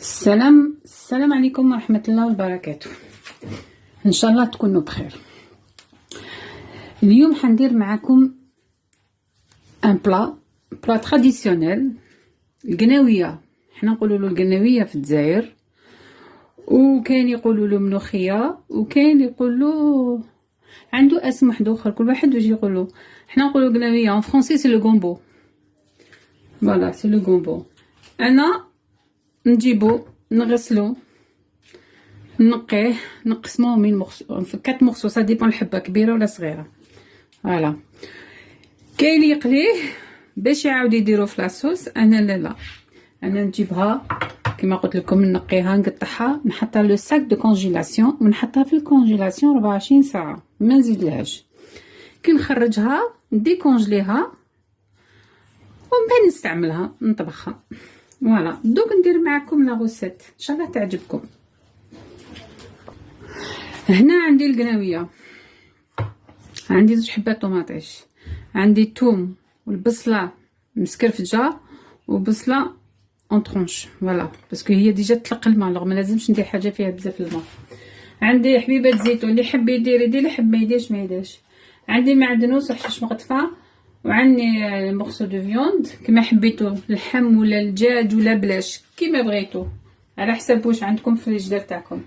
السلام عليكم ورحمة الله وبركاته. ان شاء الله تكونوا بخير. اليوم حندير معكم ان بلا تراديسيونيل، القناويه. حنا نقولوا له القناويه في الجزائر، وكاين يقولوا له ملوخيه، وكاين يقولوا عنده اسم واحد اخر، كل واحد واش يقولوا. حنا نقولوا قناويه ان فرونسي سي لو غومبو. فوالا سي لو غومبو. انا نجيبو نغسلو نقيه نقسموه من في 4 مورسو، سا ديبون الحبه كبيره ولا صغيره. فوالا كاين اللي يقليه باش يعاود يديرو في لاصوص. انا لا انا نجيبها كما قلت لكم، نقيها نقطعها نحطها لو ساك دو كونجيلاسيون ونحطها في الكونجيلاسيون 24 ساعه، ما نزيدلهاش. كي نخرجها نديكونجليها ومن بعد نستعملها نطبخها. فوالا دوك ندير معكم لا غوسيت ان شاء الله تعجبكم. هنا عندي القناويه، عندي 2 حبات طوماطيش، عندي الثوم والبصله مسكرفجه وبصله اون طرونش. فوالا باسكو هي ديجا تطلق الماء، لو ما لازمش ندير حاجه فيها بزاف الماء. عندي حبيبات زيتون، اللي يحب يدير اللي يحب ما يديرش ما يديرش. عندي معدنوس وحشيش مقطفه، وعندي مورسو دو فيوند كما حبيتو، اللحم ولا الدجاج ولا بلاش كما بغيتو على حسب واش عندكم في الجدار تاعكم.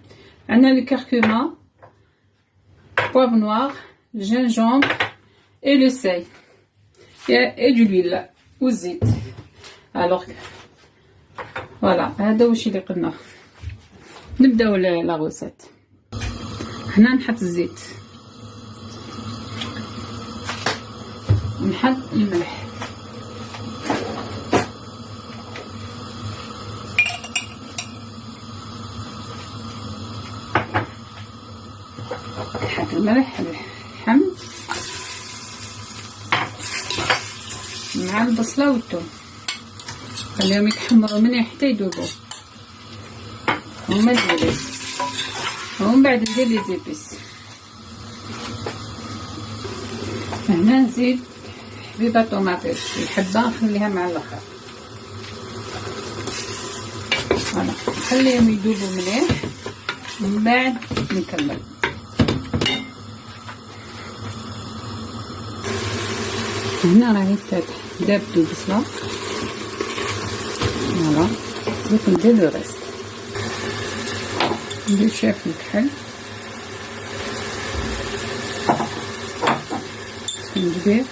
عندنا الكركوما، بوف نوار، جينجومبر اي لو ساي اي دو لويل والزيت. الوغ فوالا هذا واش اللي قلنا. نبداو لا غوسيت. هنا نحط الزيت ونحط الملح، نحط الملح اللحم مع البصله والثوم، خليهم يتحمروا مليح حتى يذوبوا هما الزبيب. ومن بعد ندير لي زيبيس. هنا نزيد حبيبه طوماطيش، الحبه نخليها مع الاخر. فوالا نخليهم يذوبوا مليح ومن بعد نكمل. هنا راهي دابت البصله. فوالا دوك ندير لو ريست، ندير شويه في الكحل، ندير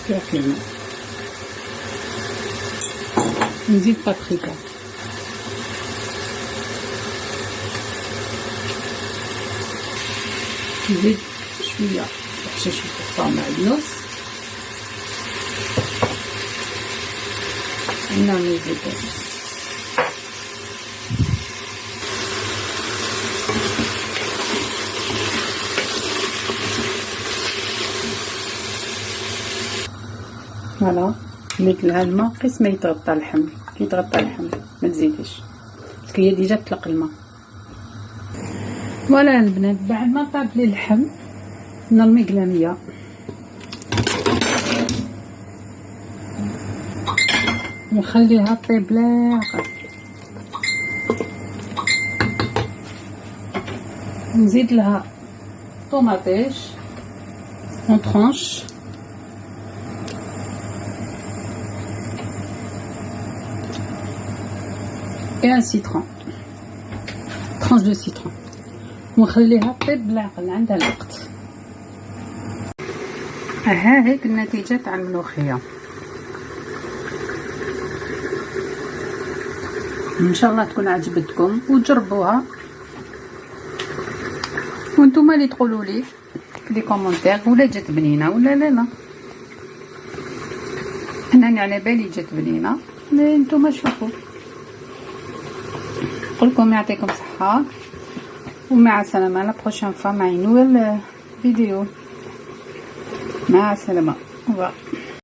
كركمه، نزيد بابريكا، نزيد شويه حشيش الكفار معدنوس، ونعمل زيت. فوالا درت لها الماء قيس ما يتغطى اللحم. كي يتغطى اللحم ما تزيديش باسكو هي ديجا تطلق الماء. فوالا البنات بعد ما طاب لي اللحم نرمي قلاميه، ونخليها طيب لاقه. نزيد لها طوماطيش اون طرونش، et un citron، tranche de citron، ونخليها طيب بالعقل عندها الوقت. ها هيك النتيجه تاع الملوخيه. ان شاء الله تكون عجبتكم وتجربوها، وانتم اللي تقولوا لي في لي كومونتير ولا جات بنينه ولا لا. انا على بالي جات بنينه، انتم شوفوا. نقولكم يعطيكم صحه ومع السلامه. لا بروشين فوا مع نويل فيديو. مع السلامه.